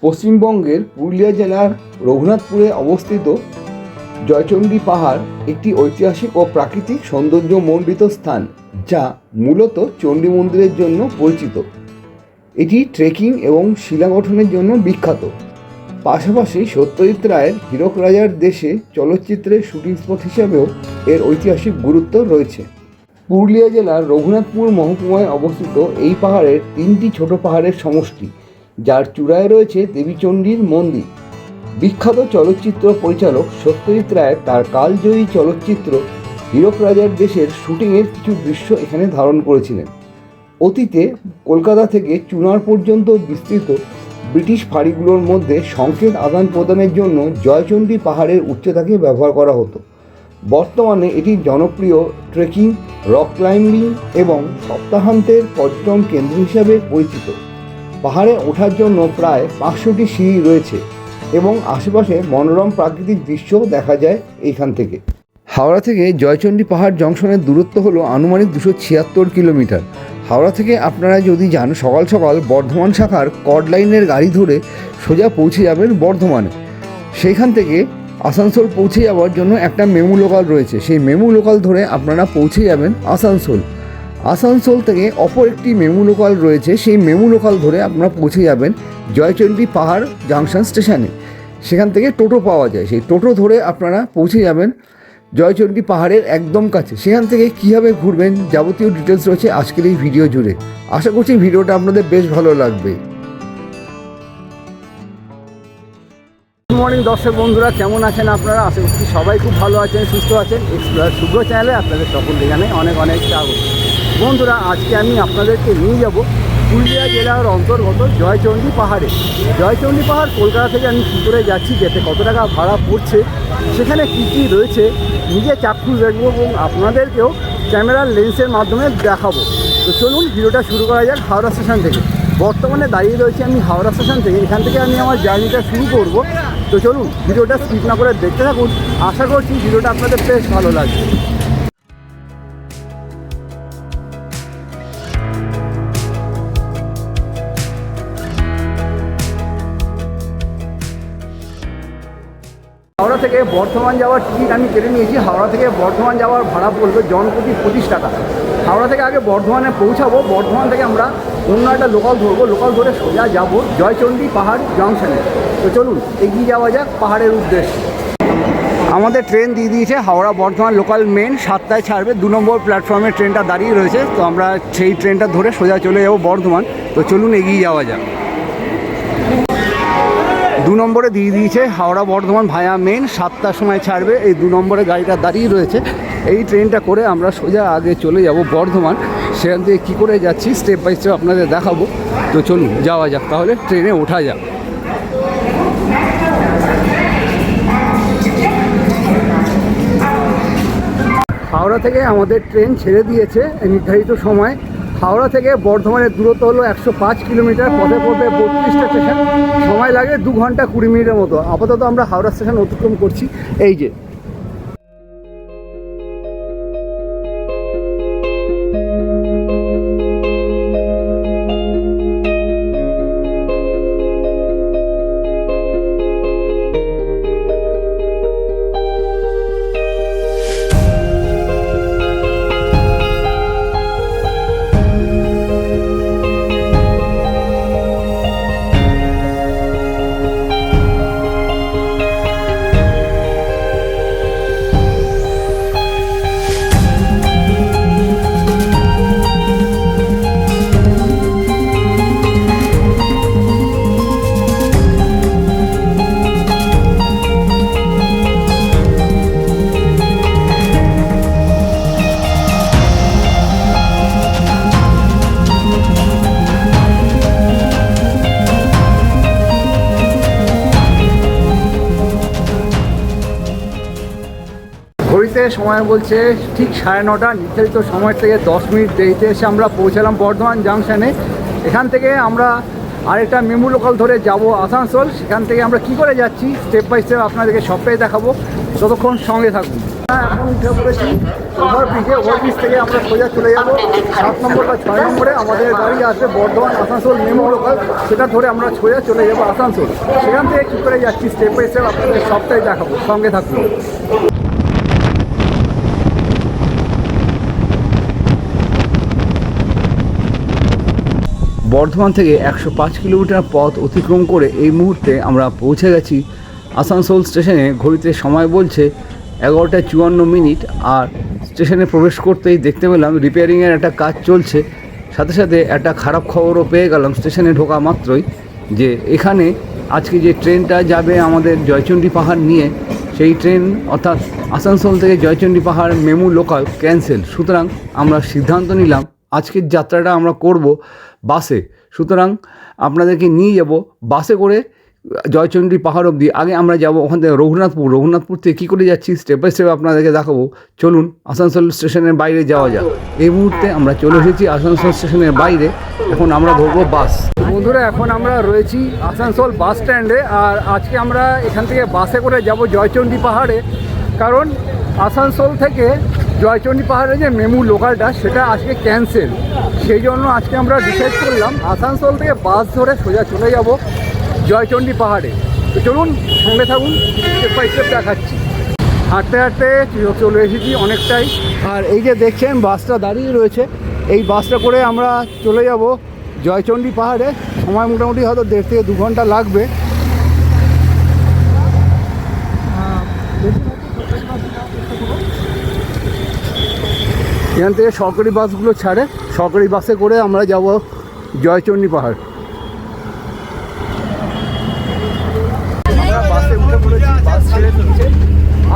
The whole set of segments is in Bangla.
পশ্চিমবঙ্গের পুরুলিয়া জেলার রঘুনাথপুরে অবস্থিত জয়চণ্ডী পাহাড় একটি ঐতিহাসিক ও প্রাকৃতিক সৌন্দর্যমণ্ডিত স্থান, যা মূলত চণ্ডী মন্দিরের জন্য পরিচিত। এটি ট্রেকিং এবং শিলা গঠনের জন্য বিখ্যাত। পাশাপাশি সত্যজিৎ রায়ের হীরক রাজার দেশে চলচ্চিত্রের শুটিং স্পট হিসাবেও এর ঐতিহাসিক গুরুত্ব রয়েছে। পুরুলিয়া জেলার রঘুনাথপুর মহকুমায় অবস্থিত এই পাহাড়ের 3টি ছোট পাহাড়ের সমষ্টি, যার চূড়ায় রয়েছে দেবী চণ্ডীর মন্দির। বিখ্যাত চলচ্চিত্র পরিচালক সত্যজিৎ রায় তার কালজয়ী চলচ্চিত্র হীরক রাজার দেশের শুটিংয়ের কিছু দৃশ্য এখানে ধারণ করেছিলেন। অতীতে কলকাতা থেকে চুনার পর্যন্ত বিস্তৃত ব্রিটিশ ফাঁড়িগুলোর মধ্যে সংকেত আদান প্রদানের জন্য জয়চণ্ডী পাহাড়ের উচ্চতাকে ব্যবহার করা হতো। বর্তমানে এটি জনপ্রিয় ট্রেকিং, রক ক্লাইম্বিং এবং সপ্তাহান্তের পর্যটন কেন্দ্র হিসাবে পরিচিত। পাহাড়ে ওঠার জন্য প্রায় 500টি সিঁড়ি রয়েছে এবং আশেপাশে মনোরম প্রাকৃতিক দৃশ্যও দেখা যায় এইখান থেকে। হাওড়া থেকে জয়চণ্ডী পাহাড় জংশনের দূরত্ব হলো আনুমানিক 276 কিলোমিটার। হাওড়া থেকে আপনারা যদি যান সকাল সকাল বর্ধমান শাখার কর্ড লাইনের গাড়ি ধরে সোজা পৌঁছে যাবেন বর্ধমানে। সেইখান থেকে আসানসোল পৌঁছে যাওয়ার জন্য একটা মেমু লোকাল রয়েছে, সেই মেমু লোকাল ধরে আপনারা পৌঁছে যাবেন আসানসোল। আসানসোল থেকে অপর একটি মেমু লোকাল রয়েছে, সেই মেমু লোকাল ধরে আপনারা পৌঁছে যাবেন জয়চণ্ডী পাহাড় জাংশন স্টেশনে। সেখান থেকে টোটো পাওয়া যায়, সেই টোটো ধরে আপনারা পৌঁছে যাবেন জয়চণ্ডী পাহাড়ের একদম কাছে। সেখান থেকে কীভাবে ঘুরবেন যাবতীয় ডিটেলস রয়েছে আজকের এই ভিডিও জুড়ে। আশা করছি ভিডিওটা আপনাদের বেশ ভালো লাগবে। গুড মর্নিং দর্শক বন্ধুরা, কেমন আছেন আপনারা? আশা করছি সবাই খুব ভালো আছেন, সুস্থ আছেন। এক্সপ্লোরার শুভ্র চ্যানেলে আপনাদের সকলকে জানাই অনেক অনেক স্বাগত। বন্ধুরা, আজকে আমি আপনাদেরকে নিয়ে যাব পুরুলিয়া জেলার অন্তর্গত জয়চণ্ডী পাহাড়ে। জয়চণ্ডী পাহাড় কলকাতা থেকে আমি কী করে যাচ্ছি, যেতে কত টাকা ভাড়া পড়ছে, সেখানে কী কী রয়েছে নিজে চাক্ষুষ দেখবো এবং আপনাদেরকেও ক্যামেরার লেন্সের মাধ্যমে দেখাবো। তো চলুন ভিডিওটা শুরু করা যাক হাওড়া স্টেশন থেকে। বর্তমানে দাঁড়িয়ে রয়েছি আমি হাওড়া স্টেশন থেকে, এখান থেকে আমি আমার জার্নিটা শুরু করব। তো চলুন ভিডিওটা স্কিপ না করে দেখতে থাকুন। আশা করছি ভিডিওটা আপনাদের বেশ ভালো লাগবে। হাওড়া থেকে বর্ধমান যাওয়ার টিকিট আমি কেটে নিয়েছি। হাওড়া থেকে বর্ধমান যাওয়ার ভাড়া পড়বে জনপ্রতি 25 টাকা। হাওড়া থেকে আগে বর্ধমানে পৌঁছাবো, বর্ধমান থেকে আমরা অন্য একটা লোকাল ধরবো, লোকাল ধরে সোজা যাব জয়চণ্ডী পাহাড় জংশনে। তো চলুন এগিয়ে যাওয়া যাক পাহাড়ের উদ্দেশ্যে। আমাদের ট্রেন দিয়ে দিয়েছে, হাওড়া বর্ধমান লোকাল মেন 7টায় ছাড়বে। 2 নম্বর প্ল্যাটফর্মে ট্রেনটা দাঁড়িয়ে রয়েছে, তো আমরা সেই ট্রেনটা ধরে সোজা চলে যাব বর্ধমান। তো চলুন এগিয়ে যাওয়া যাক। 2 নম্বরে দিয়ে দিয়েছে হাওড়া বর্ধমান ভায়া মেন, 7টার সময় ছাড়বে। এই 2 নম্বরে গাড়িটা দাঁড়িয়ে রয়েছে। এই ট্রেনটা করে আমরা সোজা আগে চলে যাব বর্ধমান। সেখান থেকে কী করে যাচ্ছি স্টেপ বাই স্টেপ আপনাদের দেখাবো। তো চলুন যাওয়া যাক, তাহলে ট্রেনে ওঠা যাক। হাওড়া থেকে আমাদের ট্রেন ছেড়ে দিয়েছে নির্ধারিত সময়। হাওড়া থেকে বর্ধমানের দূরত্ব হলো 105 কিলোমিটার। পথে পথে 32টা স্টেশন, সময় লাগে 2 ঘন্টা 20 মিনিটের মতো। আপাতত আমরা হাওড়া স্টেশন অতিক্রম করছি। এই যে ঘড়িতে সময় বলছে ঠিক 9:30। নির্ধারিত সময় থেকে 10 মিনিট দেরিতে এসে আমরা পৌঁছালাম বর্ধমান জাংশনে। এখান থেকে আমরা আরেকটা মেমু লোকাল ধরে যাব আসানসোল। সেখান থেকে আমরা কি করে যাচ্ছি স্টেপ বাই স্টেপ আপনাদেরকে সবটাই দেখাবো, ততক্ষণ সঙ্গে থাকুন। এখন উঠে পড়েছি ওভারব্রিজে। ওভারব্রিজ থেকে আমরা সোজা চলে যাব 7 নম্বর বা 6 নম্বরে আমাদের গাড়ি আসবে বর্ধমান আসানসোল মেমো লোকাল, সেটা ধরে আমরা সোজা চলে যাবো আসানসোল। সেখান থেকে কী করে যাচ্ছি স্টেপ বাই স্টেপ আপনাদের সবটাই দেখাবো, সঙ্গে থাকুন। বর্ধমান থেকে 105 কিলোমিটার পথ অতিক্রম করে এই মুহূর্তে আমরা পৌঁছে গেছি আসানসোল স্টেশনে। ঘড়িতে সময় বলছে 11:54। আর স্টেশনে প্রবেশ করতেই দেখতে পেলাম রিপেয়ারিংয়ের একটা কাজ চলছে। সাথে সাথে একটা খারাপ খবরও পেয়ে গেলাম স্টেশনে ঢোকা মাত্রই, যে এখানে আজকে যে ট্রেনটা যাবে আমাদের জয়চণ্ডী পাহাড় নিয়ে, সেই ট্রেন অর্থাৎ আসানসোল থেকে জয়চণ্ডী পাহাড় মেমু লোকাল ক্যান্সেল। সুতরাং আমরা সিদ্ধান্ত নিলাম আজকের যাত্রাটা আমরা করব বাসে। সুতরাং আপনাদেরকে নিয়ে যাব বাসে করে জয়চণ্ডী পাহাড় অবধি। আগে আমরা যাব ওখান থেকে রঘুনাথপুর থেকে কী করে যাচ্ছি স্টেপ বাই স্টেপ আপনাদেরকে দেখাবো। চলুন আসানসোল স্টেশনের বাইরে যাওয়া যাক। এই মুহূর্তে আমরা চলে এসেছি আসানসোল স্টেশনের বাইরে। এখন আমরা ধরবো বাস। বন্ধুরা, এখন আমরা রয়েছি আসানসোল বাস স্ট্যান্ডে। আর আজকে আমরা এখান থেকে বাসে করে যাব জয়চণ্ডী পাহাড়ে, কারণ আসানসোল থেকে জয়চণ্ডী পাহাড়ে যে মেমু লোকালটা সেটা আজকে ক্যান্সেল। সেই জন্য আজকে আমরা ডিসাইড করলাম আসানসোল থেকে বাস ধরে সোজা চলে যাব জয়চণ্ডী পাহাড়ে। তো চলুন সঙ্গে থাকুন, স্টেপ বাই স্টেপ দেখাচ্ছি। হাঁটতে হাঁটতে চলে এসেছি অনেকটাই। আর এই যে দেখছেন বাসটা দাঁড়িয়ে রয়েছে, এই বাসটা করে আমরা চলে যাব জয়চণ্ডী পাহাড়ে। সময় মোটামুটি হয়তো 1.5 থেকে 2 ঘন্টা লাগবে। এখান থেকে সরকারি বাসগুলো ছাড়ে, সরকারি বাসে করে আমরা যাব জয়চণ্ডী পাহাড়। বাসে উঠে পড়েছি, বাস ছেড়ে দিচ্ছে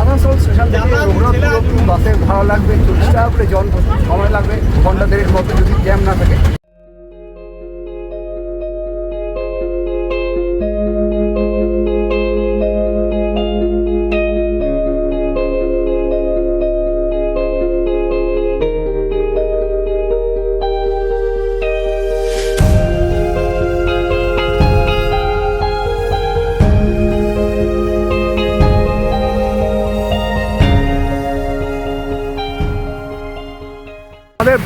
আসানসোল স্টেশন থেকে রঘুনাথপুর বাসে ভাড়া লাগবে 40 টাকা করে জন, সময় লাগবে ঘন্টা 1.5 মতো যদি জ্যাম না থাকে।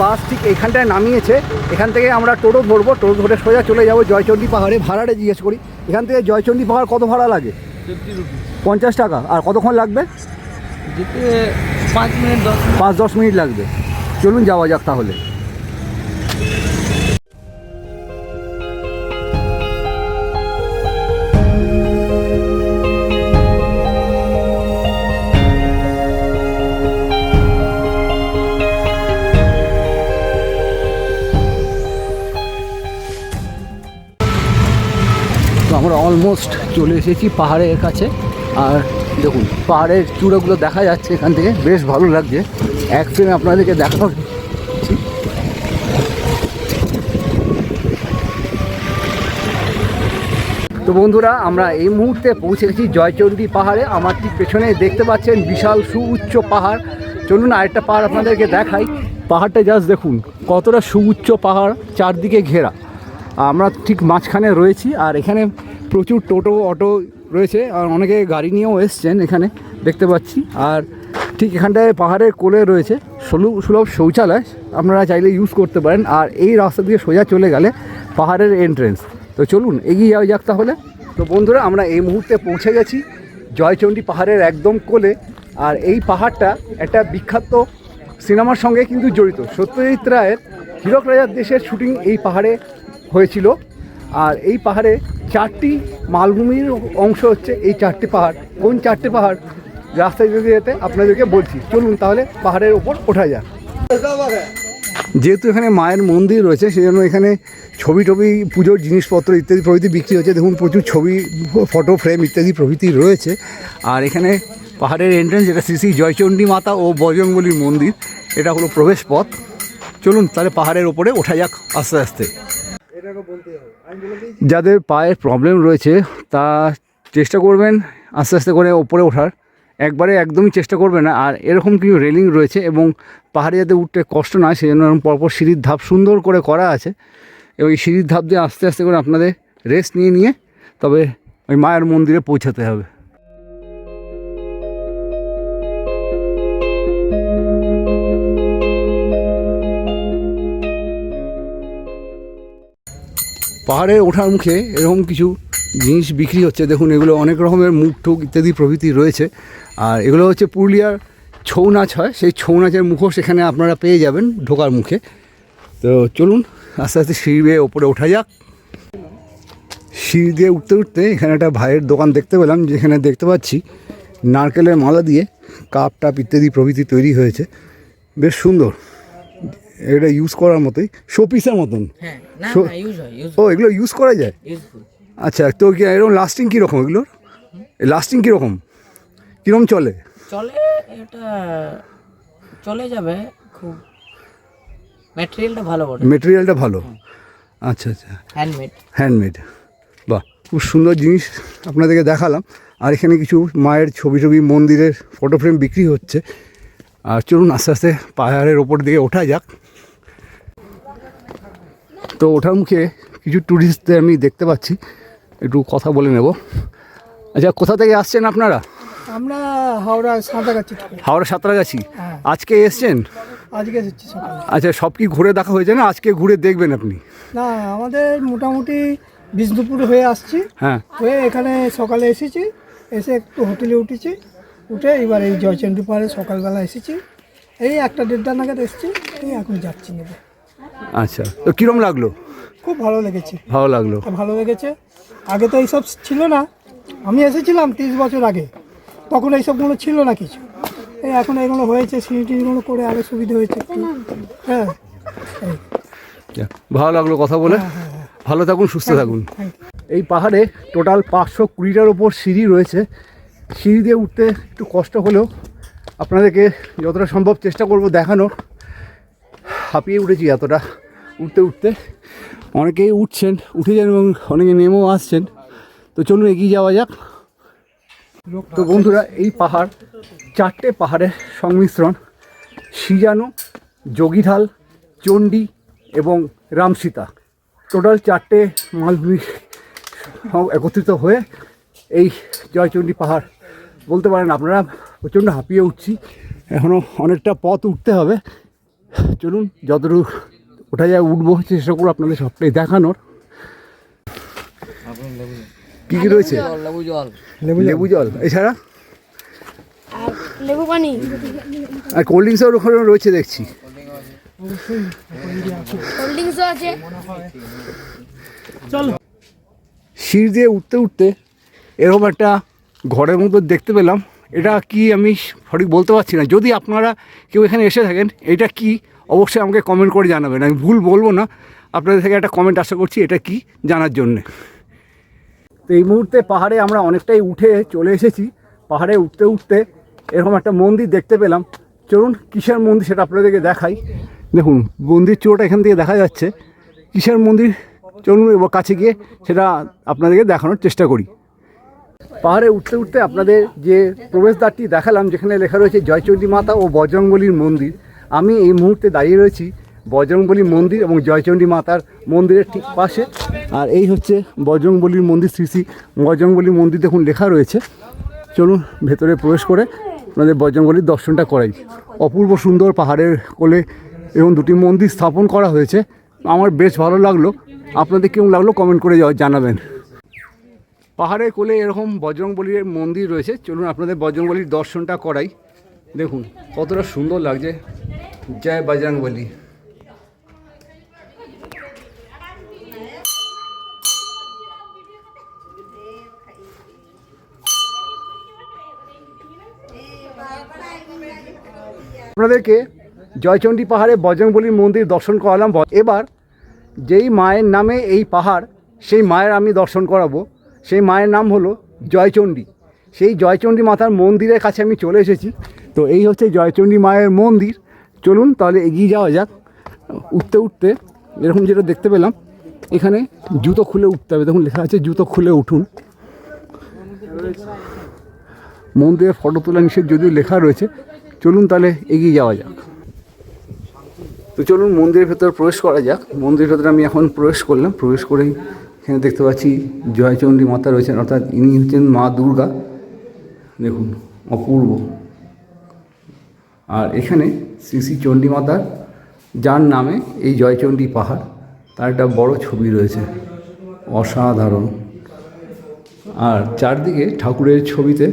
বাস ঠিক এখানটায় নামিয়েছে, এখান থেকে আমরা টোটো ধরবো, টোটো ধরে সোজা চলে যাবো জয়চণ্ডী পাহাড়ে। ভাড়াটা জিজ্ঞেস করি, এখান থেকে জয়চণ্ডী পাহাড় কত ভাড়া লাগে? 50 টাকা। আর কতক্ষণ লাগবে? 5-10 মিনিট লাগবে। চলুন যাওয়া যাক তাহলে। তো আমরা অলমোস্ট চলে এসেছি পাহাড়ের কাছে। আর দেখুন পাহাড়ের চূড়াগুলো দেখা যাচ্ছে এখান থেকে, বেশ ভালো লাগছে। এক ফ্রেমে আপনাদেরকে দেখাচ্ছি। তো বন্ধুরা, আমরা এই মুহূর্তে পৌঁছে গেছি জয়চণ্ডী পাহাড়ে। আমার ঠিক পেছনে দেখতে পাচ্ছেন বিশাল সুউচ্চ পাহাড়। চলুন আরেকটা পাহাড় আপনাদেরকে দেখাই। পাহাড়টা জাস্ট দেখুন কতটা সুউচ্চ পাহাড়, চারদিকে ঘেরা। আমরা ঠিক মাঝখানে রয়েছি। আর এখানে প্রচুর টোটো অটো রয়েছে, আর অনেকে গাড়ি নিয়েও এসছেন এখানে দেখতে পাচ্ছি। আর ঠিক এখানটায় পাহাড়ের কোলে রয়েছে সুলভ শৌচালয়, আপনারা চাইলে ইউজ করতে পারেন। আর এই রাস্তা দিয়ে সোজা চলে গেলে পাহাড়ের এন্ট্রেন্স। তো চলুন এগিয়ে যাওয়া যাক তাহলে। তো বন্ধুরা, আমরা এই মুহূর্তে পৌঁছে গেছি জয়চণ্ডী পাহাড়ের একদম কোলে। আর এই পাহাড়টা একটা বিখ্যাত সিনেমার সঙ্গে কিন্তু জড়িত। সত্যজিৎ রায়ের হীরক রাজার দেশের শুটিং এই পাহাড়ে হয়েছিল। আর এই পাহাড়ে 4টি মালভূমির অংশ হচ্ছে এই 4টি পাহাড়। কোন 4টি পাহাড় রাস্তায় যেতে যেতে আপনাদেরকে বলছি। চলুন তাহলে পাহাড়ের ওপর ওঠা যাক। যেহেতু এখানে মায়ের মন্দির রয়েছে, সেই জন্য এখানে ছবি পুজোর জিনিসপত্র ইত্যাদি প্রভৃতি বিক্রি হচ্ছে। দেখুন প্রচুর ছবি, ফটো ফ্রেম ইত্যাদি প্রভৃতি রয়েছে। আর এখানে পাহাড়ের এন্ট্রেন্স, যেটা শ্রী শ্রী জয়চণ্ডী মাতা ও বজরংবলীর মন্দির, এটা হলো প্রবেশ পথ। চলুন তাহলে পাহাড়ের ওপরে ওঠা যাক আস্তে আস্তে। যাদের পায়ের প্রবলেম রয়েছে তা চেষ্টা করবেন আস্তে আস্তে করে ওপরে ওঠার, একবারে একদমই চেষ্টা করবে না। আর এরকম কিছু রেলিং রয়েছে এবং পাহাড়ে যাতে উঠতে কষ্ট নয় সেই জন্য পরপর সিঁড়ির ধাপ সুন্দর করে করা আছে। এবং এই সিঁড়ির ধাপ দিয়ে আস্তে আস্তে করে আপনাদের রেস্ট নিয়ে তবে ওই মায়ের মন্দিরে পৌঁছাতে হবে। পাহাড়ে ওঠার মুখে এরকম কিছু জিনিস বিক্রি হচ্ছে। দেখুন এগুলো অনেক রকমের মুখ টুক ইত্যাদি প্রভৃতি রয়েছে। আর এগুলো হচ্ছে পুরুলিয়ার ছৌ নাচ হয়, সেই ছৌ নাচের মুখোশ এখানে আপনারা পেয়ে যাবেন ঢোকার মুখে। তো চলুন আস্তে আস্তে সিঁড়ি বেয়ে ওপরে ওঠা যাক। সিঁড়ি দিয়ে উঠতে উঠতে এখানে একটা ভাইয়ের দোকান দেখতে পেলাম, যেখানে দেখতে পাচ্ছি নারকেলের মালা দিয়ে কাপ টাপ ইত্যাদি প্রভৃতি তৈরি হয়েছে, বেশ সুন্দর। এটা ইউজ করার মতোই, শোপিসের মতন। হ্যাঁ, না শো- না, ইউজ হয়, ইউজ ও এগুলো ইউজ করা যায়? ইউজফুল। আচ্ছা, তো কি এরকম লাস্টিং কীরকম এগুলোর? লাস্টিং কীরকম কীরকম চলে? চলে, এটা চলে যাবে খুব, ম্যাটেরিয়ালটা ভালো বটে, মেটেরিয়ালটা ভালো। আচ্ছা আচ্ছা, হ্যান্ডমেড। হ্যান্ডমেড, বাহ, খুব সুন্দর জিনিস আপনাদেরকে দেখালাম। আর এখানে কিছু মায়ের ছবি ছবি মন্দিরের ফটো ফ্রেম বিক্রি হচ্ছে। আর চলুন আস্তে আস্তে পাহাড়ের ওপর দিকে ওঠা যাক। তো ওঠার মুখে কিছু ট্যুরিস্টদের আমি দেখতে পাচ্ছি, একটু কথা বলে নেব। আচ্ছা, কোথা থেকে আসছেন আপনারা? আমরা হাওড়া সাঁতরাগাছি থেকে। হাওড়া সাঁতরাগাছি। হ্যাঁ। আজকে এসছেন? আজকে এসেছি সকালে। আচ্ছা, সব কি ঘুরে দেখা হয়েছে না আজকে ঘুরে দেখবেন আপনি? না, আমাদের মোটামুটি বিষ্ণুপুর হয়ে আসছি, হ্যাঁ, হয়ে এখানে সকালে এসেছি, এসে একটু হোটেলে উঠেছি, উঠে এবার এই জয়চন্ডী পাহাড়ে সকালবেলা এসেছি, এই 1-1:30 নাগাদ এসেছি, এই এখন যাচ্ছি নেবে। আচ্ছা, তো কীরকম লাগলো? খুব ভালো লেগেছে, ভালো লাগলো। ভালো লেগেছে। আগে তো এইসব ছিল না, আমি এসেছিলাম 30 বছর আগে, তখন এইসবগুলো ছিল না কিছু। এই এখন এগুলো হয়েছে, সিঁড়িটিগুলো করে আরও সুবিধা হয়েছে একটু। হ্যাঁ, এই যাক, ভালো লাগলো কথা বলে। ভালো থাকুন, সুস্থ থাকুন। Thank you. এই পাহাড়ে টোটাল 520টার ওপর সিঁড়ি রয়েছে। সিঁড়ি দিয়ে উঠতে একটু কষ্ট হলেও আপনাদেরকে যতটা সম্ভব চেষ্টা করব দেখানোর। হাঁপিয়ে উঠেছি এতটা উঠতে উঠতে। অনেকেই উঠছেন, উঠে যান এবং অনেকে নেমেও আসছেন। তো চলুন এগিয়ে যাওয়া যাক। তো বন্ধুরা, এই পাহাড় 4টে পাহাড়ের সংমিশ্রণ: সিজানো, যোগীঢাল, চণ্ডী এবং রামসীতা। টোটাল 4টে মালভূমি একত্রিত হয়ে এই জয়চণ্ডী পাহাড় বলতে পারেন। আপনারা প্রচণ্ড হাঁপিয়ে উঠছি, এখনও অনেকটা পথ উঠতে হবে। চলুন যতটুকু ওঠা যায় উঠবো, চেষ্টা করবো আপনাদের সবটাই দেখানোর। কী কী রয়েছে? লেবু জল, লেবু জল, এছাড়া আর লেবু পানি, আর কোল্ড ড্রিঙ্কসও ওখানে রয়েছে দেখছি। কোল্ড ড্রিঙ্কসও আছে। সিঁড়ি দিয়ে উঠতে উঠতে এরকম একটা ঘরের মতো দেখতে পেলাম। এটা কি আমি সঠিক বলতে পারছি না। যদি আপনারা কেউ এখানে এসে থাকেন, এটা কি অবশ্যই আমাকে কমেন্ট করে জানাবেন। আমি ভুল বলবো না, আপনাদের থেকে একটা কমেন্ট আশা করছি এটা কি জানার জন্যে। তো এই মুহূর্তে পাহাড়ে আমরা অনেকটাই উঠে চলে এসেছি। পাহাড়ে উঠতে উঠতে এরকম একটা মন্দির দেখতে পেলাম। চলুন কিসের মন্দির সেটা আপনাদেরকে দেখাই। দেখুন মন্দির চূড়াটা এখান থেকে দেখা যাচ্ছে। কিসের মন্দির, চলুন এবার কাছে গিয়ে সেটা আপনাদেরকে দেখানোর চেষ্টা করি। পাহাড়ে উঠতে উঠতে আপনাদের যে প্রবেশদ্বারটি দেখালাম, যেখানে লেখা রয়েছে জয়চণ্ডী মাতা ও বজরংবলীর মন্দির, আমি এই মুহূর্তে দাঁড়িয়ে রয়েছি বজরংবলী মন্দির এবং জয়চণ্ডী মাতার মন্দিরের ঠিক পাশে। আর এই হচ্ছে বজরংবলীর মন্দির, শ্রী শ্রী বজরংবলী মন্দির দেখুন লেখা রয়েছে। চলুন ভেতরে প্রবেশ করে আপনাদের বজরংবলীর দর্শনটা করাই। অপূর্ব সুন্দর পাহাড়ের কোলে এবং দুটি মন্দির স্থাপন করা হয়েছে, আমার বেশ ভালো লাগলো। আপনাদের কেমন লাগলো কমেন্ট করে জানাবেন। পাহাড়ের কোলে এরকম বজরংবলীর মন্দির রয়েছে, চলুন আপনাদের বজরংবলীর দর্শনটা করাই। দেখুন কতটা সুন্দর লাগছে। জয় বজরংবলী। আপনাদেরকে জয়চণ্ডী পাহাড়ে বজরংবলীর মন্দির দর্শন করালাম। এবার যেই মায়ের নামে এই পাহাড়, সেই মায়ের আমি দর্শন করাবো। সেই মায়ের নাম হলো জয়চণ্ডী। সেই জয়চণ্ডী মাতার মন্দিরের কাছে আমি চলে এসেছি। তো এই হচ্ছে জয়চণ্ডী মায়ের মন্দির। চলুন তাহলে এগিয়ে যাওয়া যাক। উঠতে উঠতে এরকম যেটা দেখতে পেলাম, এখানে জুতো খুলে উঠতে হবে। দেখুন লেখা আছে জুতো খুলে উঠুন। মন্দিরের ফটো তোলা নিষেধ যদিও লেখা রয়েছে। চলুন তাহলে এগিয়ে যাওয়া যাক। তো চলুন মন্দিরের ভেতরে প্রবেশ করা যাক। মন্দিরের ভেতরে আমি এখন প্রবেশ করলাম। প্রবেশ করেই এখানে দেখতে পাচ্ছি জয়চণ্ডী মাতা রয়েছেন, অর্থাৎ ইনি হচ্ছেন মা দুর্গা। দেখুন অপূর্ব। আর এখানে শ্রী শ্রী চণ্ডী মাতার, যার নামে এই জয়চণ্ডী পাহাড়, তার একটা বড় ছবি রয়েছে। অসাধারণ। আর চারদিকে ঠাকুরের ছবিতে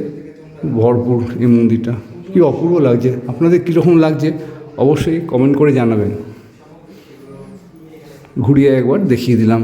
ভরপুর এই মন্দিরটা, কি অপূর্ব লাগছে। আপনাদের কীরকম লাগছে অবশ্যই কমেন্ট করে জানাবেন। ঘুরিয়ে একবার দেখিয়ে দিলাম।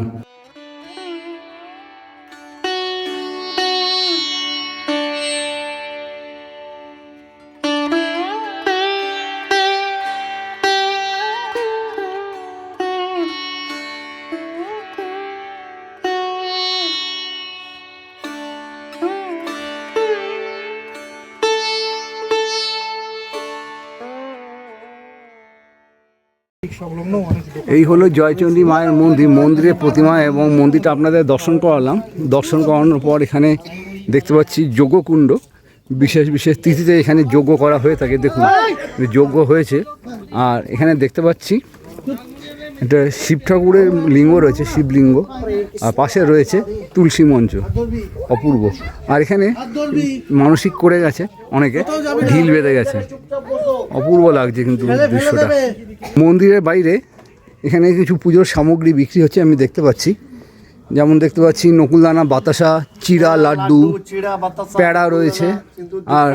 এই হলো জয়চণ্ডী মায়ের মন্দির, মন্দিরের প্রতিমা এবং মন্দিরটা আপনাদের দর্শন করালাম। দর্শন করানোর পর এখানে দেখতে পাচ্ছি যজ্ঞকুণ্ড। বিশেষ বিশেষ তিথিতে এখানে যজ্ঞ করা হয়ে থাকে। দেখুন যজ্ঞ হয়েছে। আর এখানে দেখতে পাচ্ছি একটা শিব ঠাকুরের লিঙ্গ রয়েছে, শিবলিঙ্গ, আর পাশে রয়েছে তুলসী মঞ্চ, অপূর্ব। আর এখানে মানসিক করে গেছে অনেকে, ঢিল বেঁধে গেছে, অপূর্ব লাগছে কিন্তু দৃশ্যটা। মন্দিরের বাইরে এখানে কিছু পুজোর সামগ্রী বিক্রি হচ্ছে আমি দেখতে পাচ্ছি। যেমন দেখতে পাচ্ছি নকুলদানা, বাতাসা, চিড়া, লাড্ডু, প্যাড়া রয়েছে। আর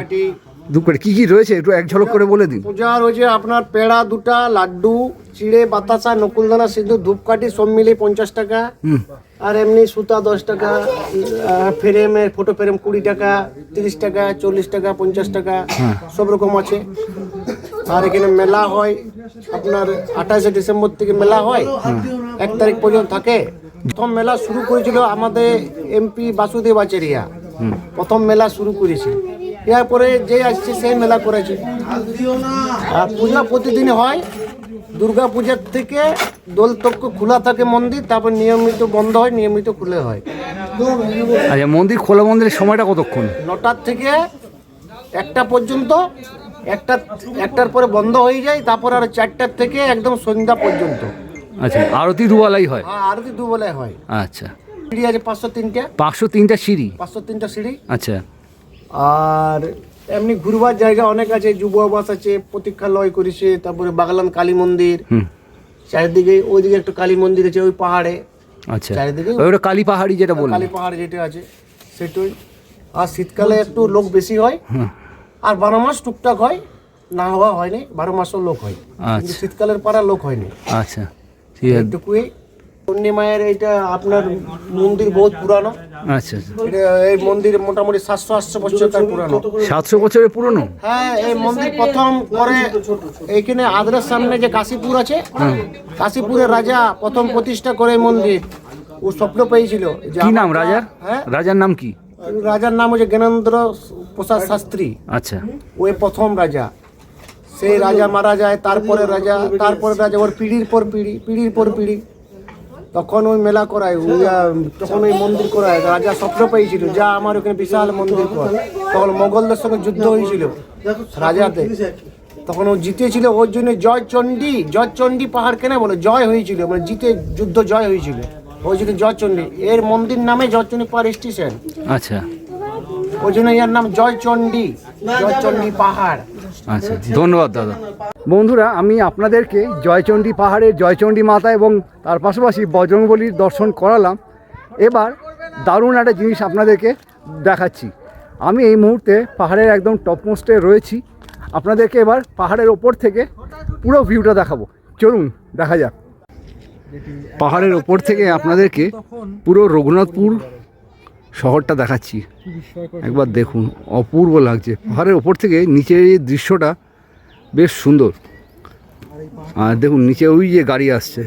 ধূপকাঠি কী কী রয়েছে একটু এক ঝলক করে বলে দিন। পূজা রয়েছে আপনার পেড়া 2টা, লাড্ডু, চিড়ে, বাতাসা, নকুলদানা, সিঁদুর, ধূপকাঠি সব মিলিয়ে 50 টাকা। আর এমনি সুতা 10 টাকা, ফ্রেমের ফটো ফ্রেম 20 টাকা, 30 টাকা, 40 টাকা, 50 টাকা, সব রকম আছে। আর এখানে মেলা হয় আপনার 28 ডিসেম্বর থেকে মেলা হয়, 1 তারিখ পর্যন্ত থাকে। প্রথম মেলা শুরু করেছিল আমাদের এমপি বাসুদেব আচারিয়া, প্রথম মেলা শুরু করেছে। এরপরে যে আসছে সেই মেলা করেছে। আর পূজা প্রতিদিন হয়। দুর্গা পূজার থেকে দোল তক্ক খোলা থাকে মন্দির, তারপর নিয়মিত বন্ধ হয়, নিয়মিত খুলে হয়। আচ্ছা, মন্দির খোলা, মন্দিরের সময়টা কতক্ষণ? 9টার থেকে 1টা পর্যন্ত। একটার পরে বন্ধ হয়ে যায়, তারপর আর 4টার থেকে একদম সন্ধ্যা পর্যন্ত। আচ্ছা, আরতি দুবেলাই হয়? হ্যাঁ, আরতি দুবেলায় হয়। আচ্ছা, সিঁড়ি আছে 503টা। 503টা সিঁড়ি? 503টা সিঁড়ি। আচ্ছা। আর এমনি ঘুরবার জায়গা অনেক আছে, যুব আবাস আছে, প্রতীক্ষালয় করেছে, তারপরে বাগলান কালী মন্দির, চারিদিকে ওইদিকে একটা কালী মন্দির আছে ওই পাহাড়ে। আচ্ছা, চারিদিকে ওটা কালী পাহাড়ি যেটা বললেন? কালী পাহাড় যেটা আছে সেটাই। আর শীতকালে একটু লোক বেশি হয়, আর 12 মাস টুকটাক হয়, না হওয়া হয়নি, 12 মাসও লোক হয়। কিন্তু শীতকালের পাড়া লোক হয়নি। আচ্ছা, ঠিক আছে। এইটুকুই। চণ্ডী মায়ের এইটা আপনার মন্দির বহুত পুরানো। আচ্ছা, এটা এই মন্দির মোটামুটি 700-800 বছর পুরানো। 700 বছরের পুরনো? হ্যাঁ, এই মন্দির প্রথম করে এইখানে আদ্রার সামনে যে কাশীপুর আছে, কাশীপুরের রাজা প্রথম প্রতিষ্ঠা করে এই মন্দির। ও স্বপ্ন পেয়েছিল। কি নাম রাজার? হ্যাঁ, রাজার নাম কি? রাজার নাম হচ্ছে জ্ঞানেন্দ্র প্রসাদ শাস্ত্রী। আচ্ছা, ওই প্রথম রাজা। সেই রাজা মারা যায়, তারপরে রাজা, ওর পিঢ়ির পর পিঢ়ি, পিঢ়ির পর পিঢ়ি, তখন ওই মেলা করায়, তখন ওই মন্দির করায়। রাজা স্বপ্ন পেয়েছিল যা আমার ওখানে বিশাল মন্দির কর। তখন মোগলদের সঙ্গে যুদ্ধ হয়েছিল রাজাতে, তখন ও জিতেছিল। ওর জন্য জয়চণ্ডী পাহাড় কেন বলে, জয় হয়েছিল, মানে জিতে যুদ্ধ জয় হয়েছিল, ওই জন্য জয়চণ্ডী। এর মন্দির নামে জয়চণ্ডী পাহাড় স্টেশন। আচ্ছা, ওই জন্য এর নাম জয়চণ্ডী পাহাড়। আচ্ছা, ধন্যবাদ দাদা। বন্ধুরা, আমি আপনাদেরকে জয়চণ্ডী পাহাড়ের জয়চণ্ডী মাতা এবং তার পাশাপাশি বজরংবলীর দর্শন করালাম। এবার দারুণ একটা জিনিস আপনাদেরকে দেখাচ্ছি। আমি এই মুহূর্তে পাহাড়ের একদম টপমোস্টে রয়েছি। আপনাদেরকে এবার পাহাড়ের ওপর থেকে পুরো ভিউটা দেখাবো। চলুন দেখা যাক। পাহাড়ের ওপর থেকে আপনাদেরকে পুরো রঘুনাথপুর শহরটা দেখাচ্ছি। একবার দেখুন, অপূর্ব লাগছে। পাহাড়ের ওপর থেকে নিচের এই দৃশ্যটা বেশ সুন্দর। আর দেখুন নিচে ওই যে গাড়ি আসছে,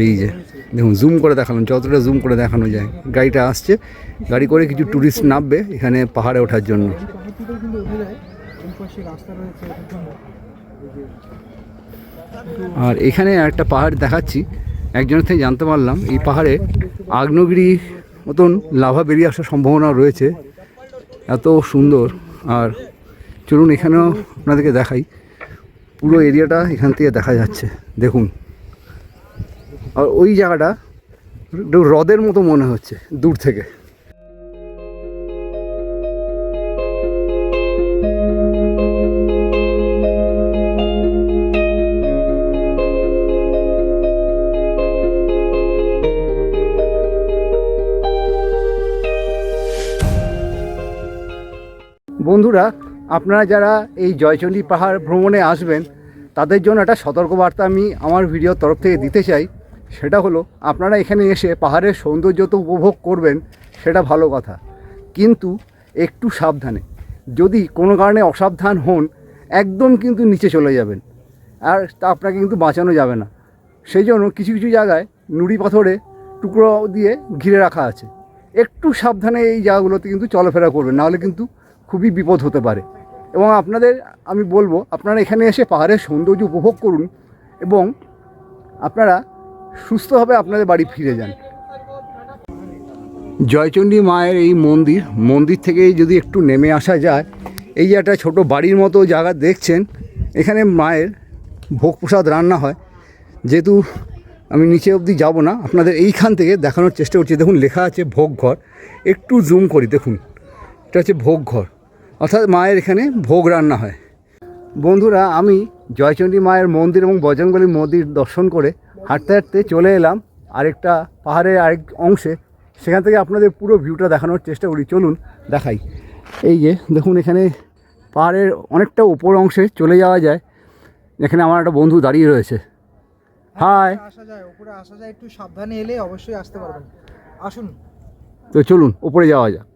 এই যে দেখুন, জুম করে দেখালাম, যতটা জুম করে দেখানো যায়। গাড়িটা আসছে, গাড়ি করে কিছু ট্যুরিস্ট নামবে এখানে পাহাড়ে ওঠার জন্য। আর এখানে একটা পাহাড় দেখাচ্ছি, একজনের থেকে জানতে পারলাম এই পাহাড়ে আগ্নেয়গিরি মতন লাভা বেরিয়ে আসার সম্ভাবনা রয়েছে। এত সুন্দর। আর চলুন এখানেও আপনাদেরকে দেখাই, পুরো এরিয়াটা এখান থেকে দেখা যাচ্ছে দেখুন। আর ওই জায়গাটা হ্রদের মতো মনে হচ্ছে দূর থেকে। বন্ধুরা, আপনারা যারা এই জয়চণ্ডী পাহাড় ভ্রমণে আসবেন তাদের জন্য একটা সতর্কবার্তা আমি আমার ভিডিওর তরফ থেকে দিতে চাই। সেটা হলো, আপনারা এখানে এসে পাহাড়ের সৌন্দর্য তো উপভোগ করবেন, সেটা ভালো কথা, কিন্তু একটু সাবধানে। যদি কোনো কারণে অসাবধান হন, একদম কিন্তু নিচে চলে যাবেন, আর তা আপনাকে কিন্তু বাঁচানো যাবে না। সেই জন্য কিছু কিছু জায়গায় নুড়ি পাথরে টুকরো দিয়ে ঘিরে রাখা আছে। একটু সাবধানে এই জায়গাগুলোতে কিন্তু চলাফেরা করবেন, নাহলে কিন্তু খুবই বিপদ হতে পারে। এবং আপনাদের আমি বলবো, আপনারা এখানে এসে পাহাড়ের সৌন্দর্য উপভোগ করুন এবং আপনারা সুস্থভাবে আপনাদের বাড়ি ফিরে যান। জয়চণ্ডী মায়ের এই মন্দির থেকে যদি একটু নেমে আসা যায়, এই যে একটা ছোটো বাড়ির মতো জায়গা দেখছেন, এখানে মায়ের ভোগ প্রসাদ রান্না হয়। যেহেতু আমি নিচে অবধি যাব না, আপনাদের এইখান থেকে দেখানোর চেষ্টা করছি। দেখুন লেখা আছে ভোগ ঘর, একটু জুম করি, দেখুন এটা হচ্ছে ভোগ ঘর, অর্থাৎ মায়ের এখানে ভোগ রান্না হয়। বন্ধুরা, আমি জয়চণ্ডী মায়ের মন্দির এবং বজরংবলী মন্দির দর্শন করে হাঁটতে হাঁটতে চলে এলাম আরেকটা পাহাড়ের আরেক অংশে। সেখান থেকে আপনাদের পুরো ভিউটা দেখানোর চেষ্টা করি, চলুন দেখাই। এই যে দেখুন, এখানে পাহাড়ের অনেকটা উপর অংশে চলে যাওয়া যায়। এখানে আমার একটা বন্ধু দাঁড়িয়ে রয়েছে। হাই, আসা যায়, উপরে আসা যায়, একটু সাবধানে এলে অবশ্যই আসতে পারবেন। আসুন। তো চলুন উপরে যাওয়া যাক।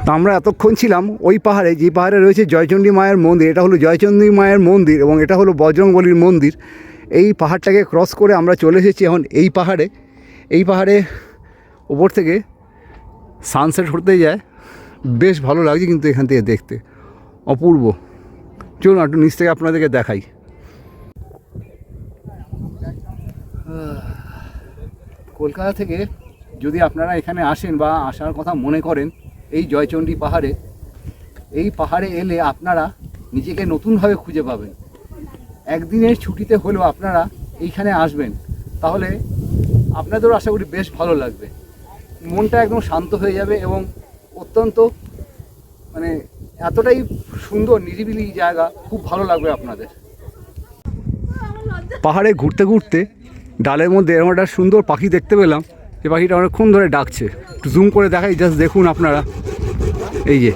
তো আমরা এতক্ষণ ছিলাম ওই পাহাড়ে, যে পাহাড়ে রয়েছে জয়চণ্ডী মায়ের মন্দির। এটা হলো জয়চণ্ডী মায়ের মন্দির এবং এটা হলো বজরংবলীর মন্দির। এই পাহাড়টাকে ক্রস করে আমরা চলে এসেছি এখন এই পাহাড়ে। এই পাহাড়ে উপর থেকে সানসেট হতে যায়, বেশ ভালো লাগছে কিন্তু এখান থেকে দেখতে, অপূর্ব। চলুন একটু নিচ থেকে আপনাদেরকে দেখাই। কলকাতা থেকে যদি আপনারা এখানে আসেন বা আসার কথা মনে করেন এই জয়চণ্ডী পাহাড়ে, এই পাহাড়ে এলে আপনারা নিজেকে নতুনভাবে খুঁজে পাবেন। একদিনের ছুটিতে হলেও আপনারা এইখানে আসবেন, তাহলে আপনাদেরও আশা করি বেশ ভালো লাগবে। মনটা একদম শান্ত হয়ে যাবে এবং অত্যন্ত মানে এতটাই সুন্দর নিরিবিলি জায়গা, খুব ভালো লাগবে আপনাদের। পাহাড়ে ঘুরতে ঘুরতে ডালের মধ্যে এরকম একটা সুন্দর পাখি দেখতে পেলাম। এই পাখিটা অনেকক্ষণ ধরে ডাকছে, একটু জুম করে দেখাই, জাস্ট দেখুন আপনারা। এই যে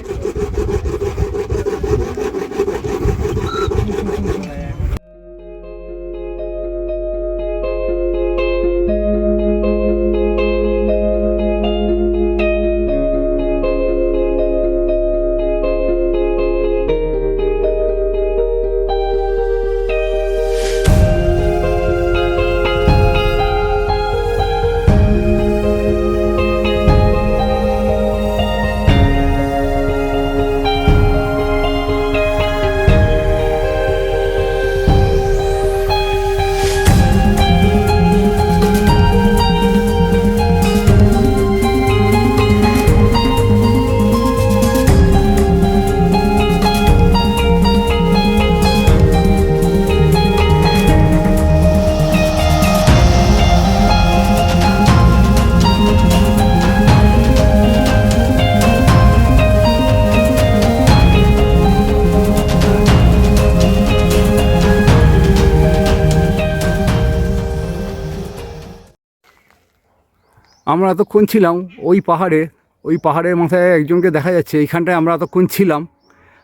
আমরা এতক্ষণ ছিলাম ওই পাহাড়ের মাথায় একজনকে দেখা যাচ্ছে, এইখানটায় আমরা এতক্ষণ ছিলাম।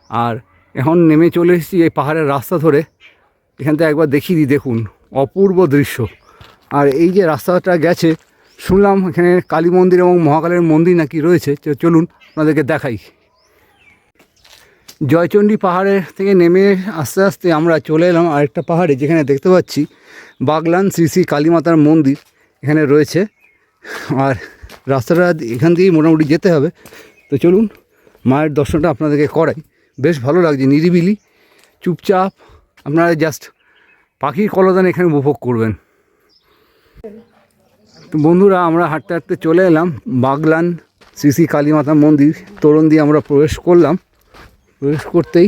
আর এখন নেমে চলে এসেছি এই পাহাড়ের রাস্তা ধরে। এখান থেকে একবার দেখিয়ে দিই, দেখুন অপূর্ব দৃশ্য। আর এই যে রাস্তাটা গেছে, শুনলাম এখানে কালী মন্দির এবং মহাকালের মন্দির নাকি রয়েছে। চলুন আপনাদেরকে দেখাই। জয়চণ্ডী পাহাড়ের থেকে নেমে আস্তে আস্তে আমরা চলে এলাম আরেকটা পাহাড়ে, যেখানে দেখতে পাচ্ছি বাগলান শ্রী শ্রী কালীমাতার মন্দির এখানে রয়েছে। আর রাস্তাটা এখান থেকেই মোটামুটি যেতে হবে। তো চলুন মায়ের দর্শনটা আপনাদেরকে করাই। বেশ ভালো লাগছে, নিরিবিলি, চুপচাপ, আপনারা জাস্ট পাখির কলতান এখানে উপভোগ করবেন। তো বন্ধুরা, আমরা হাঁটতে হাঁটতে চলে এলাম বাগলান শ্রী শ্রী কালীমাতা মন্দির। তোরণ দিয়ে আমরা প্রবেশ করলাম। প্রবেশ করতেই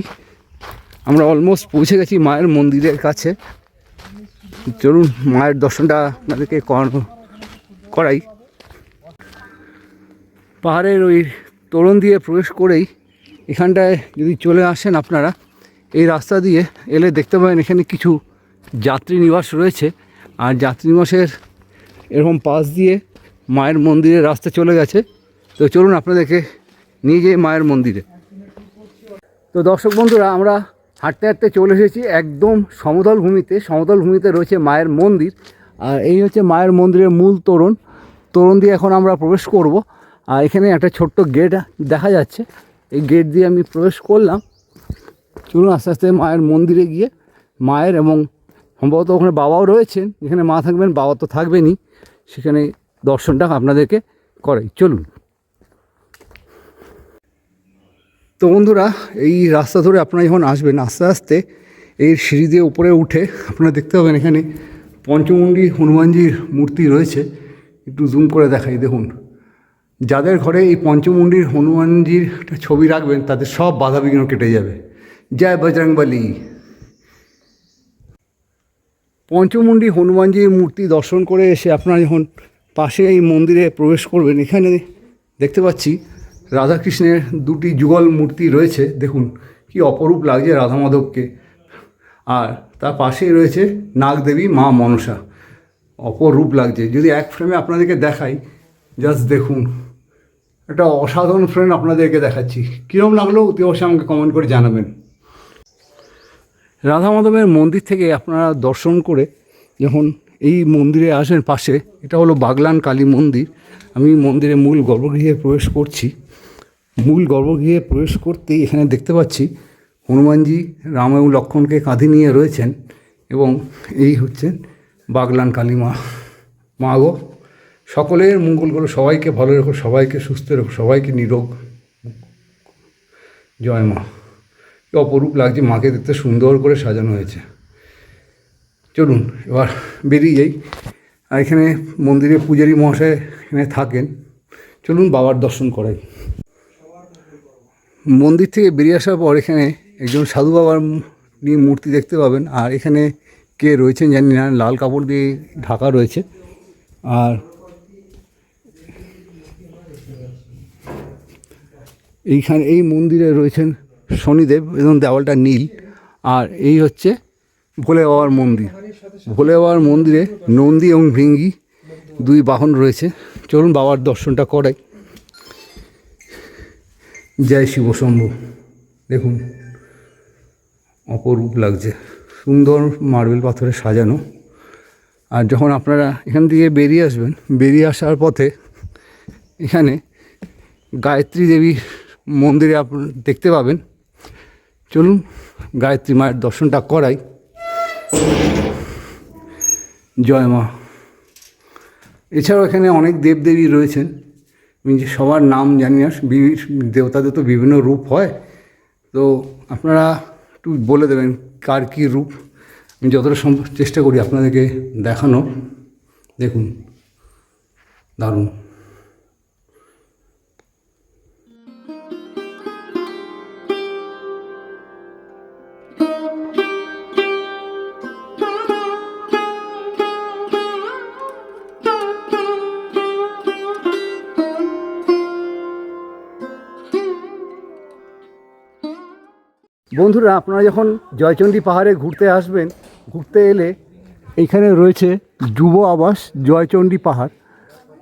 আমরা অলমোস্ট পৌঁছে গেছি মায়ের মন্দিরের কাছে। চলুন মায়ের দর্শনটা আপনাদেরকে করাই। পাহাড়ের ওই তোরণ দিয়ে প্রবেশ করেই এখানটায় যদি চলে আসেন আপনারা, এই রাস্তা দিয়ে এলে দেখতে পাবেন এখানে কিছু যাত্রী নিবাস রয়েছে। আর যাত্রী নিবাসের এরকম পাশ দিয়ে মায়ের মন্দিরের রাস্তা চলে গেছে। তো চলুন আপনাদেরকে নিয়ে যাই মায়ের মন্দিরে। তো দর্শক বন্ধুরা, আমরা হাঁটতে হাঁটতে চলে এসেছি একদম সমতল ভূমিতে। সমতল ভূমিতে রয়েছে মায়ের মন্দির, আর এই হচ্ছে মায়ের মন্দিরের মূল তোরণ। তোরণ দিয়ে এখন আমরা প্রবেশ করব। আর এখানে একটা ছোট্ট গেট দেখা যাচ্ছে, এই গেট দিয়ে আমি প্রবেশ করলাম। চলুন আস্তে আস্তে মায়ের মন্দিরে গিয়ে মায়ের এবং সম্ভবত ওখানে বাবাও রয়েছেন, যেখানে মা থাকবেন বাবা তো থাকবেনই, সেখানে দর্শনটা আপনাদেরকে করাই। চলুন। তো বন্ধুরা, এই রাস্তা ধরে আপনারা যখন আসবেন আস্তে আস্তে এই সিঁড়ি দিয়ে উপরে উঠে আপনারা দেখতে পাবেন এখানে পঞ্চমুণ্ডী হনুমানজির মূর্তি রয়েছে। একটু জুম করে দেখাই, দেখুন। যাদের ঘরে এই পঞ্চমুণ্ডীর হনুমানজির একটা ছবি রাখবেন তাদের সব বাধা বিঘ্ন কেটে যাবে। জয় বজরংবলী। পঞ্চমুণ্ডী হনুমানজির মূর্তি দর্শন করে এসে আপনারা যখন পাশে এই মন্দিরে প্রবেশ করবেন, এখানে দেখতে পাচ্ছি রাধাকৃষ্ণের দুটি যুগল মূর্তি রয়েছে। দেখুন কি অপরূপ লাগছে রাধা মাধবকে। আর তার পাশেই রয়েছে নাগদেবী মা মনসা, অপরূপ লাগছে। যদি এক ফ্রেমে আপনাদেরকে দেখাই, জাস্ট দেখুন, একটা অসাধারণ ফ্রেম আপনাদেরকে দেখাচ্ছি। কীরকম লাগলো অতি অবশ্যই আমাকে কমেন্ট করে জানাবেন। রাধা মাধবের মন্দির থেকে আপনারা দর্শন করে যখন এই মন্দিরে আসেন, পাশে এটা হলো বাগলান কালী মন্দির। আমি মন্দিরে মূল গর্ভগৃহে প্রবেশ করছি। মূল গর্ভগৃহে প্রবেশ করতেই এখানে দেখতে পাচ্ছি হনুমানজি রাম এবং লক্ষ্মণকে কাঁধে নিয়ে রয়েছেন, এবং এই হচ্ছেন বাগলান কালী মা গো, সকলের মঙ্গল করো, সবাইকে ভালো রেখো, সবাইকে সুস্থ রেখো, সবাইকে নিরোগ। জয় মা। কি অপরূপ লাগছে, মাকে দেখতে সুন্দর করে সাজানো হয়েছে। চলুন এবার বেরিয়ে যাই। আর এখানে মন্দিরে পূজারী মহাশয় এখানে থাকেন। চলুন বাবার দর্শন করাই। মন্দির থেকে বেরিয়ে আসার পর এখানে একজন সাধু বাবার মূর্তি দেখতে পাবেন। আর এখানে কে রয়েছেন জানি না, লাল কাপড় দিয়ে ঢাকা রয়েছে। আর এইখানে এই মন্দিরে রয়েছেন শনিদেব এবং দেওয়ালটা নীল। আর এই হচ্ছে ভোলে বাবার মন্দির। ভোলে বাবার মন্দিরে নন্দী এবং ভৃঙ্গি দুই বাহন রয়েছে। চলুন বাবার দর্শনটা করাই। জয় শিব শম্ভু। দেখুন অপরূপ লাগছে, সুন্দর মার্বেল পাথরে সাজানো। আর যখন আপনারা এখান থেকে বেরিয়ে আসবেন, বেরিয়ে আসার পথে এখানে গায়ত্রী দেবী মন্দিরে আপনারা দেখতে পাবেন। চলুন গায়ত্রী মায়ের দর্শনটা করাই। জয় মা। এছাড়াও এখানে অনেক দেবদেবী রয়েছেন, আমি যে সবার নাম জানি না। দেবতাদের তো বিভিন্ন রূপ হয়, তো আপনারা একটু বলে দেবেন কার কী রূপ। আমি যতটা সম্ভব চেষ্টা করি আপনাদেরকে দেখানো। দেখুন দারুণ। বন্ধুরা, আপনারা যখন জয়চণ্ডী পাহাড়ে ঘুরতে আসবেন, ঘুরতে এলে এইখানে রয়েছে যুব আবাস জয়চণ্ডী পাহাড়।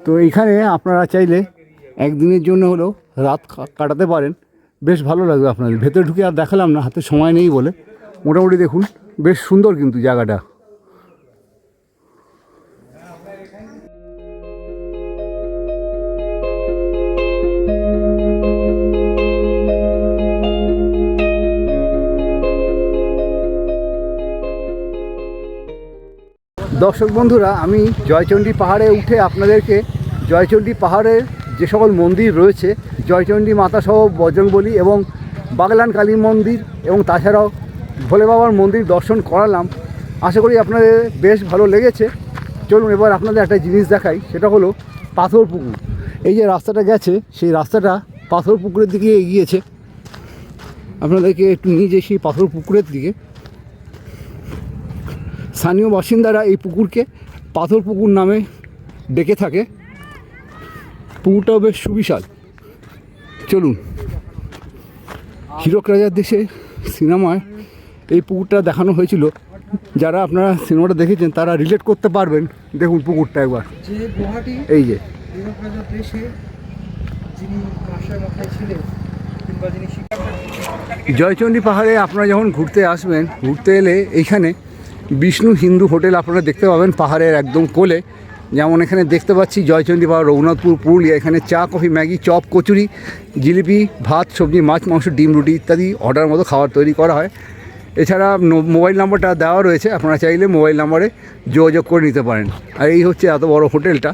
তো এইখানে আপনারা চাইলে একদিনের জন্য হলেও রাত কাটাতে পারেন, বেশ ভালো লাগবে আপনাদের। ভেতরে ঢুকে আর দেখালাম না, হাতে সময় নেই বলে। মোটামুটি দেখুন বেশ সুন্দর কিন্তু জায়গাটা। দর্শক বন্ধুরা, আমি জয়চণ্ডী পাহাড়ে উঠে আপনাদেরকে জয়চণ্ডী পাহাড়ের যে সকল মন্দির রয়েছে, জয়চণ্ডী মাতা সহ বজরংবলী এবং বাগলান কালী মন্দির এবং তাছাড়াও ভোলে বাবার মন্দির দর্শন করালাম। আশা করি আপনাদের বেশ ভালো লেগেছে। চলুন এবার আপনাদের একটা জিনিস দেখাই, সেটা হলো পাথর পুকুর। এই যে রাস্তাটা গেছে, সেই রাস্তাটা পাথর পুকুরের দিকে এগিয়েছে। আপনাদেরকে একটু নিয়ে যাই সেই পাথর পুকুরের দিকে। স্থানীয় বাসিন্দারা এই পুকুরকে পাথর পুকুর নামে ডেকে থাকে। পুকুরটাও বেশ সুবিশাল। চলুন। হীরক রাজার দেশে সিনেমায় এই পুকুরটা দেখানো হয়েছিল। যারা আপনারা সিনেমাটা দেখেছেন তারা রিলেট করতে পারবেন। দেখুন পুকুরটা একবার, যে গুয়াহাটি এই যে হীরক রাজার দেশে যিনি মাস্টার মাথায় ছিলেন, তিনি জয়চণ্ডী পাহাড়ে আপনারা যখন ঘুরতে আসবেন, ঘুরতে এলে এইখানে বিষ্ণু হিন্দু হোটেল আপনারা দেখতে পাবেন পাহাড়ের একদম কোলে। যেমন এখানে দেখতে পাচ্ছি জয়চণ্ডী পাহাড়, রঘুনাথপুর, পুরুলিয়া। এখানে চা, coffee, Maggi, chop, kachori, jalebi, ভাত, সবজি, মাছ, মাংস, ডিম, রুটি ইত্যাদি অর্ডার মতো খাবার তৈরি করা হয়। এছাড়া মোবাইল নাম্বারটা দেওয়া রয়েছে, আপনারা চাইলে মোবাইল নাম্বারে যোগাযোগ করে নিতে পারেন। আর এই হচ্ছে এত বড় হোটেলটা,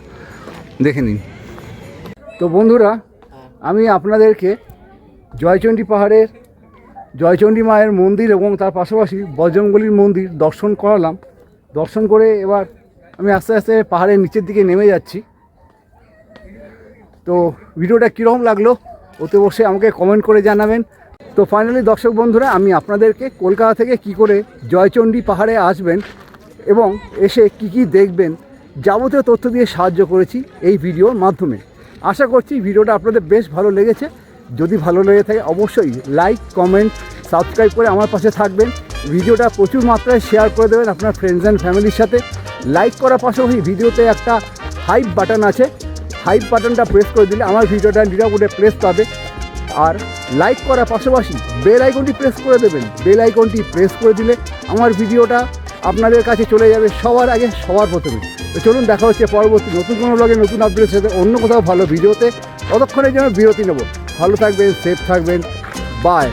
দেখে নিন। তো বন্ধুরা, আমি আপনাদেরকে জয়চণ্ডী পাহাড়ের জয়চণ্ডী মায়ের মন্দির এবং তার পাশাপাশি বজরংবলীর মন্দির দর্শন করালাম। দর্শন করে এবার আমি আস্তে আস্তে পাহাড়ের নিচের দিকে নেমে যাচ্ছি। তো ভিডিওটা কীরকম লাগলো ওতে অবশ্যই আমাকে কমেন্ট করে জানাবেন। তো ফাইনালি দর্শক বন্ধুরা, আমি আপনাদেরকে কলকাতা থেকে কি করে জয়চণ্ডী পাহাড়ে আসবেন এবং এসে কি কি দেখবেন যাবতীয় তথ্য দিয়ে সাহায্য করেছি এই ভিডিওর মাধ্যমে। আশা করছি ভিডিওটা আপনাদের বেশ ভালো লেগেছে। যদি ভালো লেগে থাকে অবশ্যই লাইক, কমেন্ট, সাবস্ক্রাইব করে আমার পাশে থাকবেন। ভিডিওটা প্রচুর মাত্রায় শেয়ার করে দেবেন আপনার ফ্রেন্ডস অ্যান্ড ফ্যামিলির সাথে। লাইক করার পাশাপাশি ভিডিওতে একটা হাইপ বাটন আছে, হাইপ বাটনটা প্রেস করে দিলে আমার ভিডিওটা নিরাপদে প্রেস পাবে। আর লাইক করার পাশাপাশি বেল আইকনটি প্রেস করে দেবেন। বেল আইকনটি প্রেস করে দিলে আমার ভিডিওটা আপনাদের কাছে চলে যাবে সবার আগে, সবার প্রথমে। তো চলুন, দেখা হচ্ছে পরবর্তী নতুন কোনো ব্লগে নতুন আপডেটের সাথে অন্য কোথাও ভালো ভিডিওতে। ততক্ষণের জন্য বিরতি নেব। ভালো থাকবেন, সেফ থাকবেন, বাই।